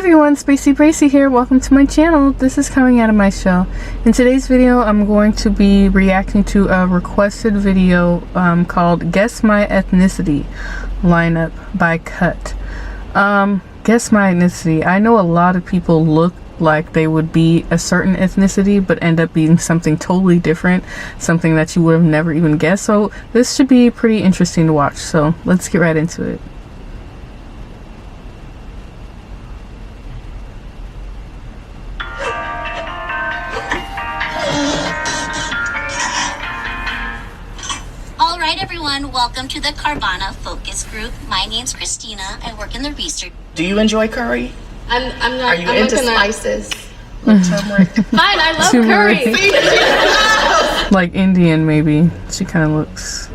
everyone, Spacey Bracy here. Welcome to my channel. This is coming out of my shell. In today's video, I'm going to be reacting to a requested video called Guess My Ethnicity lineup by Cut. Guess My Ethnicity. I know a lot of people look like they would be a certain ethnicity but end up being something totally different, something that you would have never even guessed. So this should be pretty interesting to watch. So let's get right into it. Alright everyone, welcome to the Carvana Focus Group. My name's Christina. I work in the research. Do you enjoy curry? I'm not. Are you I'm into spices? Turmeric. Fine, I love Turmeric. curry. Like Indian, maybe. She kind of looks.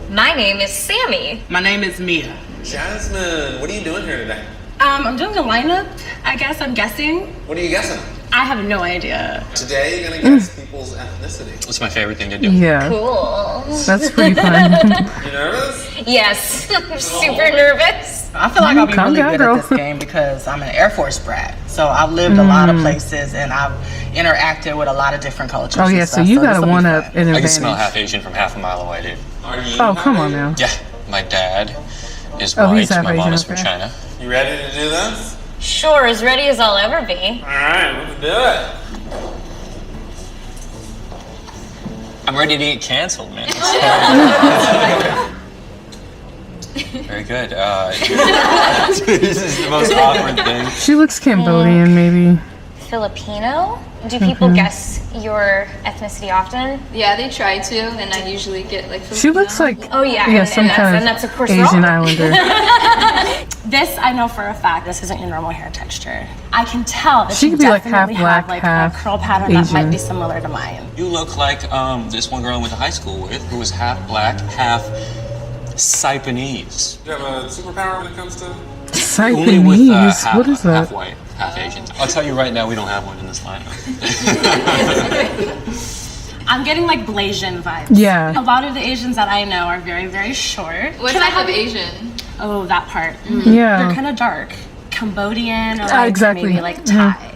My name is Sammy. My name is Mia. Jasmine, what are you doing here today? I'm doing a lineup. I guess I'm guessing. What are you guessing? I have no idea. Today you're gonna guess people's ethnicity. It's my favorite thing to do. Yeah. Cool. That's pretty fun. You nervous? Yes. I'm super nervous. I feel like I'll be Calm really down, good girl. at this game because I'm an Air Force brat. So I've lived a lot of places and I've interacted with a lot of different cultures. Oh and yeah, so stuff, you this got will a be one up fun. in I advantage. can smell half Asian from half a mile away, dude. Are you? Oh, come on now. Yeah, my dad is Oh, white. he's half My mom Asian, is from okay. China. You ready to do this? Sure, as ready as I'll ever be. Alright, let's do it. I'm ready to get canceled, man. Very good. This is the most awkward thing. She looks Cambodian, maybe. Filipino? Do people guess your ethnicity often? Yeah, they try to, and I usually get like. She looks like Oh yeah, yeah, some kind of and that's of course Asian wrong. Islander. This I know for a fact. This isn't your normal hair texture. I can tell that She you could be, like, definitely half black, have like half a curl pattern that might Asian. be similar to mine. You look like this one girl I went to high school with, who was half black, half Saipanese. Do you have a superpower when it comes to? Only with Saipanese. half, What is half that? white, half Asian. I'll tell you right now, we don't have one in this lineup. I'm getting like Blasian vibes. Yeah. A lot of the Asians that I know are very, very short. What type of Asian? Oh, that part. Yeah. They're kind of dark. Cambodian or like exactly. maybe like Thai.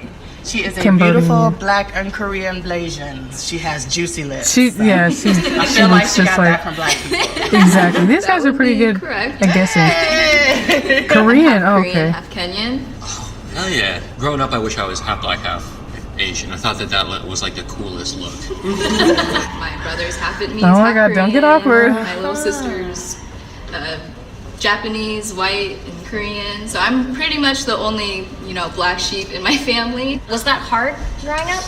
She is a Cambodian. beautiful black and Korean Blasian. She has juicy lips. She so. yeah, she I feel like looks she just got that like from black people. exactly. These guys are pretty good correct. at guessing. Korean, oh, Korean, okay. half Kenyan. Oh yeah. Growing up, I wish I was half black, half Asian. I thought that was like the coolest look. My brother's half Vietnamese. Oh my half God, don't get Korean. awkward. My little sister's Japanese, white, and Korean. So I'm pretty much the only, black sheep in my family. Was that hard growing up?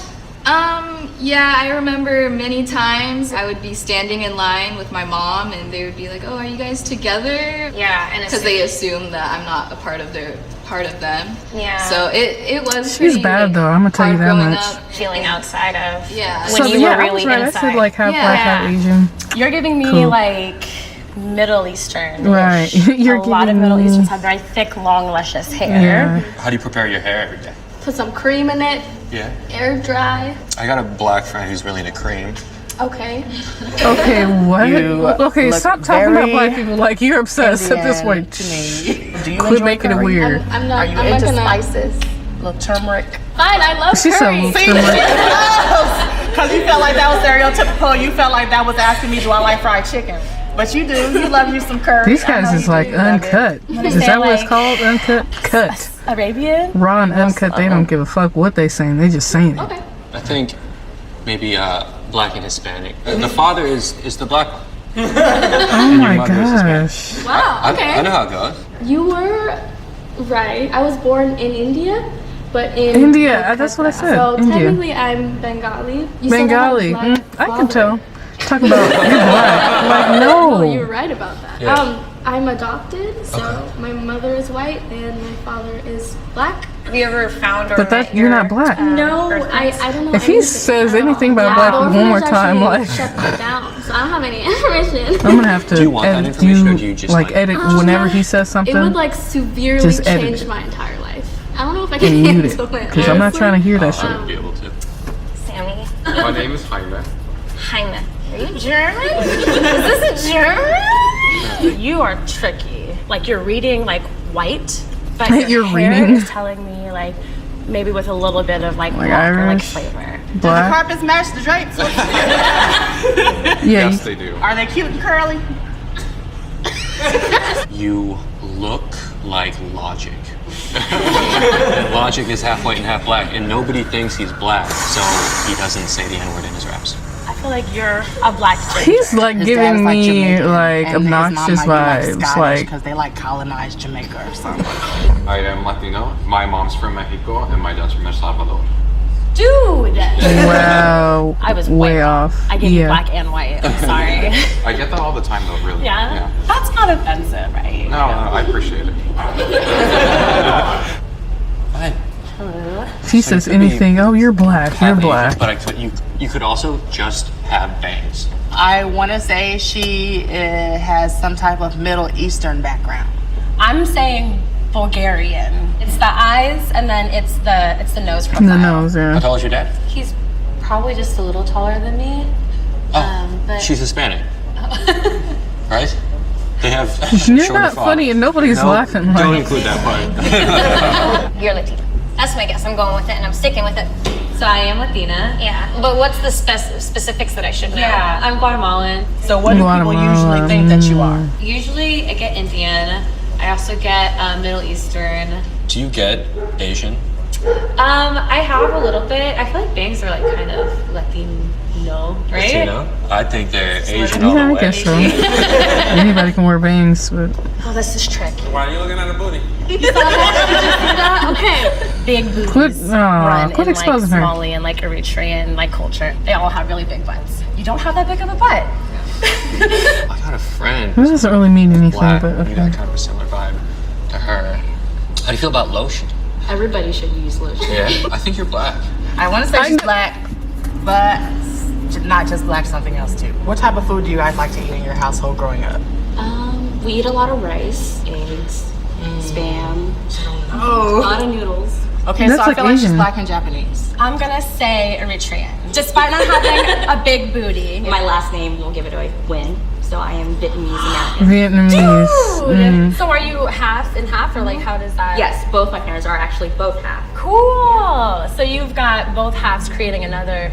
Yeah, I remember many times I would be standing in line with my mom and they would be like, "Oh, are you guys together?" Yeah, and Because they assume that I'm not a part of them. Yeah. So it was She's pretty, bad though, I'm gonna tell you hard that growing much. up. feeling outside of Yeah. when So you yeah, were I really was right. inside. I said like half Yeah. black, half Asian. You're giving me Cool. like Middle Eastern. Right. You're a lot of giving Middle me- Easterns have very thick, long, luscious hair. Yeah. How do you prepare your hair every day? Put some cream in it, Yeah. air dry. I got a black friend who's really into cream. Okay. Okay, what? You Okay, look stop talking about very black people like you're obsessed at this Indian point. to me. Do you Quit enjoy making it curry? weird. I'm not. Are you I'm into not gonna. spices? Little turmeric. Fine, I love She's so curry. Because you felt like that was stereotypical. You felt like that was asking me, do I like fried chicken? But you do. You love you some curry. These I guys know is you like do. You love it. uncut. Is say, that what it's like- called? Uncut? Cut. Arabian? Raw and uncut, they don't give a fuck what they saying. They just saying it. Okay. I think maybe black and Hispanic. The father is the black one. Oh my mother is Hispanic. gosh. Wow. Okay. I know how it goes. You were right. I was born in India, but in India, that's what I said. So India. technically, I'm Bengali. You said I have Bengali. black I can father. tell. Talk about you're black. Like No, you were no. right about that. Yeah. I'm adopted, so my mother is white and my father is black. Have you ever found or But that met you're your, not black. No, birthplace? I don't know. If he anything says at all. anything about Yeah, black the one more orphanage time, actually like shut that down, so I don't have any information. I'm gonna have to Do you want that edit, information, or do you just, like like- edit whenever he says something? It would like severely Just edit change it. my entire life. I don't know if I can and mute handle it it. because I'm not trying to hear that I shit. would be able to. Sammy? My name is Jaime. Jaime. Are you German? Is this a German? You are tricky. Like you're reading like white but You're your hair reading. is telling me like maybe with a little bit of like Like black or like Irish? flavor. The Black. carpets match the drapes. Yeah. Yes, they do. Are they cute and curly? You look like Logic. And Logic is half white and half black, and nobody thinks he's black, so he doesn't say the N-word in his raps. I feel like you're a black ginger. He's like His giving dad's like me Jamaican, like and his mom obnoxious might be, vibes. Scottish, Like, because they like colonized Jamaica or something. I am Latino. My mom's from Mexico and my dad's from El Salvador. Dude! wow. I was way off. I gave you Yeah. black and white. I'm sorry. I get that all the time though, really. Yeah? That's not offensive, right? No, I appreciate it. What? She says could be- anything. Oh, you're black. You're Have Asian, black. but you could also just have bangs. I want to say she has some type of Middle Eastern background. I'm saying Bulgarian. It's the eyes and then it's the nose profile. The nose, How yeah. tall is your dad? He's probably just a little taller than me. But She's Hispanic. Right? They have You're shorter not font. funny and nobody's No, laughing. Don't Like, include that part. you're Latina. That's my guess. I'm going with it and I'm sticking with it. So I am Latina. Yeah. But what's the specifics that I should know? Yeah, I'm Guatemalan. So what do people usually think that you are? Usually I get Indian. I also get Middle Eastern. Do you get Asian? I have a little bit. I feel like bangs are like kind of Latino, right? Latino? I think they're Asian all yeah, the I way. guess so. Anybody can wear bangs, but Oh, this is tricky. Why are you looking at her booty? Okay. Big booties Quit- aw, run quit in like exposing her. Somali and like Eritrean like culture. They all have really big butts. You don't have that big of a butt. I got a friend that who's doesn't really mean anything. black. But You okay. got kind of a similar vibe to her. How do you feel about lotion? Everybody should use lotion. Yeah, I think you're black. I want to say she's black, but not just black, something else too. What type of food do you guys like to eat in your household growing up? We eat a lot of rice, eggs, spam, a Oh. lot of noodles. Okay, That's so I like feel like she's Asian. black and Japanese. I'm gonna say Eritrean. Despite not having a big booty. My last name will give it away. Win. So I am Vietnamese American. Vietnamese. Dude! So are you half and half or like how does that? Yes, both my parents are actually both half. Cool. So you've got both halves creating another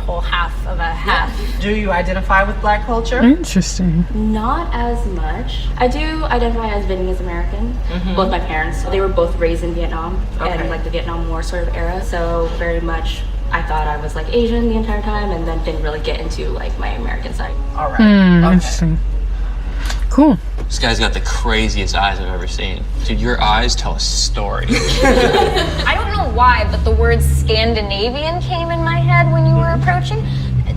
whole half of a half. Do you identify with black culture? Interesting. Not as much. I do identify as Vietnamese American. Both my parents, they were both raised in Vietnam and like the Vietnam War sort of era. So very much, I thought I was like Asian the entire time, and then didn't really get into like my American side. All right. Okay. Interesting. Cool. This guy's got the craziest eyes I've ever seen. Dude, your eyes tell a story. I don't know why, but the word Scandinavian came in my head when you were approaching.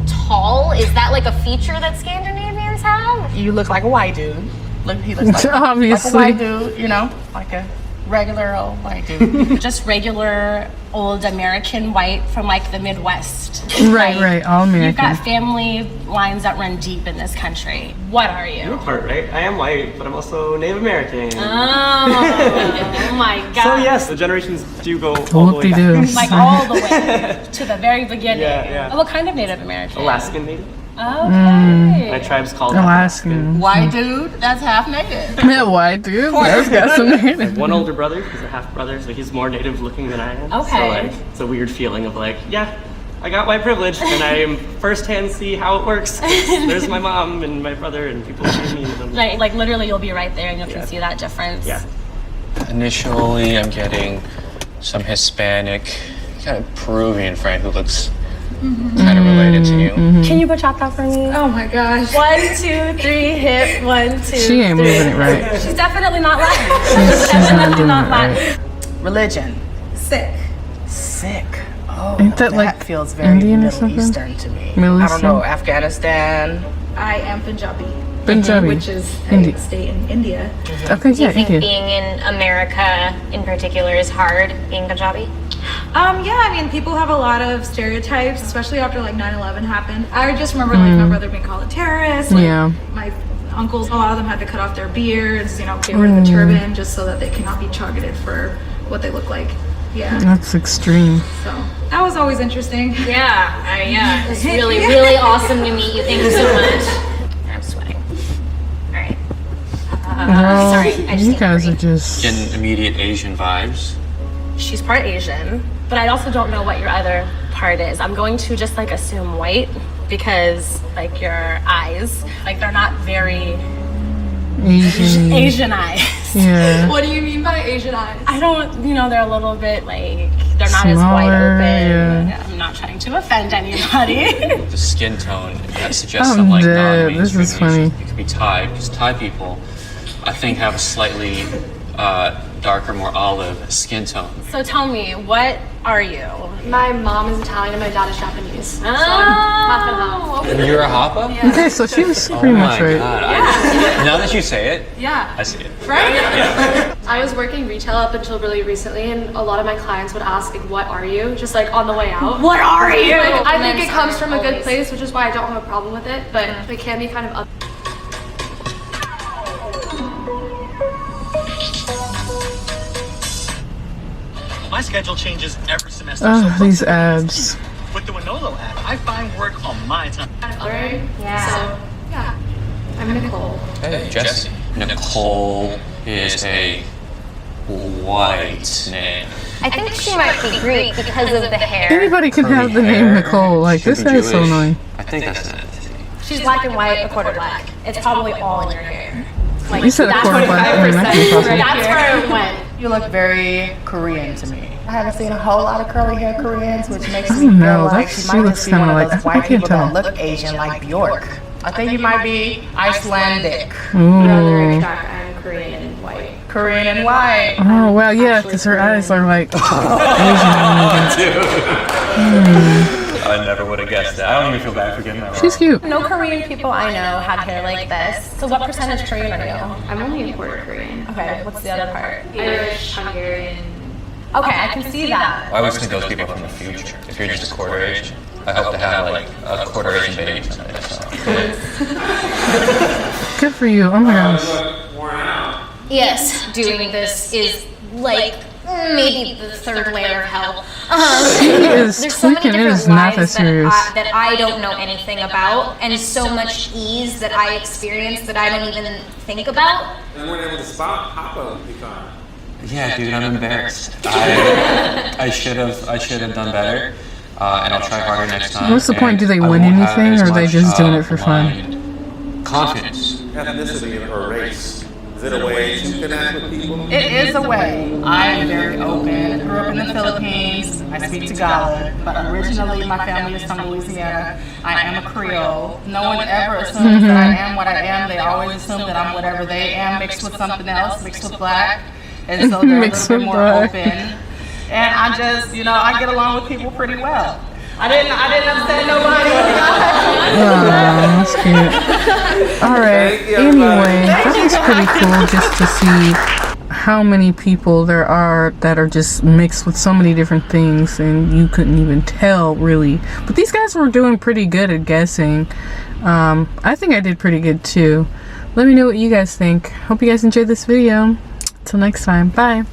Tall, is that like a feature that Scandinavians have? You look like a white dude. Look, he looks like, Obviously. like a white dude, you know, like a regular old white dude. Just regular old American white from like the Midwest. Right. All You've American. got family lines that run deep in this country. What are you? Part, right? I am white, but I'm also Native American. Oh my god. So yes, the generations do go all the way Whoop-de-doo. back. Like all the way to the very beginning. Yeah. What kind of Native American? Alaskan Native. Okay. My tribe's called Alaskan. White dude, that's half native. Yeah, white dude. That's got some native. One older brother, he's a half brother, so he's more native looking than I am. Okay. So like, it's a weird feeling of like, yeah, I got white privilege, and I am firsthand see how it works. There's my mom and my brother, and people see me. And I'm, Like literally you'll be right there and you can see that difference. yeah. Initially, I'm getting some Hispanic, kind of Peruvian friend who looks kind of related to you. Can you bachata for me? Oh my gosh. 1, 2, 3, hip, 1, 2. She ain't moving it right. She's definitely not Latin. She's not definitely doing not it Latin. right. Religion. Sick. Sick. Oh, Ain't that like feels very Indian or Middle something? Eastern to me. Middle I don't know, Eastern? Afghanistan. I am Punjabi, Punjabi. which is Indi- a state in India. Okay, Do you yeah, think India. being in America in particular is hard, being Punjabi? Yeah, I mean, people have a lot of stereotypes, especially after like 9/11 happened. I just remember like my brother being called a terrorist. Like, Yeah. My uncles, a lot of them had to cut off their beards, you know, they wear the turban just so that they cannot be targeted for what they look like. Yeah. That's extreme. So that was always interesting. Yeah. It's really, really awesome to meet you. Thank you so much. I'm sweating. All right. Girl, sorry, I just you didn't guys agree. are just... Getting immediate Asian vibes. She's part Asian, but I also don't know what your other part is. I'm going to just like assume white because like your eyes, like they're not very Asian. Asian eyes. Yeah. What do you mean by Asian eyes? I don't, you know, they're a little bit like, they're not as wide Smaller, open. yeah. I'm not trying to offend anybody. The skin tone that suggests I'm some like dead. non-mainstream This is funny. Asian. It could be Thai, because Thai people, I think, have a slightly darker, more olive skin tone. So tell me, what are you? My mom is Italian and my dad is Japanese. So I'm half and half. And you're a hapa? Yeah. Okay, so she was Oh pretty my much right. god. Now that you say it, Yeah. I see it. Right? Yeah. I was working retail up until really recently, and a lot of my clients would ask, like, what are you? Just like on the way out. What are you? Like, I think it comes from a good place, which is why I don't have a problem with it, but it can be kind of up. My schedule changes every semester. Oh, these abs. With the Winolo app, I find work on my time. Alright? Yeah. So, yeah. I'm Nicole. Hey, Jesse. Nicole is a white name. I think she might be Greek because of the hair. Anybody can have the name Nicole. Like, this guy's so annoying. I think that's an ethnicity. She's black and white, a quarter black. It's probably all in your hair. Like, You said a quarter black. I mean, that could be possible. That's where it went. You look very Korean to me. I haven't seen a whole lot of curly hair Koreans, which makes me don't feel know. like She she might looks just be kinda one like- of those I white can't people that tell. look Asian, like Bjork. I think you might be Icelandic. Ooh. I'm Korean and white. Korean and white. Oh, well, yeah, because her eyes are like Asian. I never would have guessed that. I don't even feel bad for getting that wrong. She's cute. No Korean people I know had hair like this. So what percentage Korean are you? I'm only a quarter Korean. Okay, what's the other part? Irish, Hungarian. Okay, I can see that. I always think those people are from the future. If you're just a quarter Asian, I hope to have like a quarter Asian baby someday. So. Good for you. Oh my gosh. Yes, doing this is like maybe the third layer of hell. He is There's so many tweaking. It different is not that lives serious. that I don't know anything about, and so much ease that I experience that I don't even think about. And we're able to spot Papa Pecan. Yeah, dude, I'm embarrassed. I should have done better, and I'll try harder next time. What's the point? and Do they I win won't have anything, as or are they much, just doing it for fun? blind confidence. Ethnicity or race. Is it a way to connect with people? It is a way. I am very open. Grew up in the Philippines. I speak Tagalog, but originally my family is from Louisiana. I am a Creole. No one ever assumes that I am what I am. They always assume that I'm whatever they am, mixed with something else, mixed with black. And so they're a Mixed little bit with more black. open. And I just, I get along with people pretty well. I didn't upset nobody. Oh, that's cute. Alright, anyway, that was pretty cool just to see how many people there are that are just mixed with so many different things and you couldn't even tell really. But these guys were doing pretty good at guessing. I think I did pretty good too. Let me know what you guys think. Hope you guys enjoyed this video. Till next time, bye.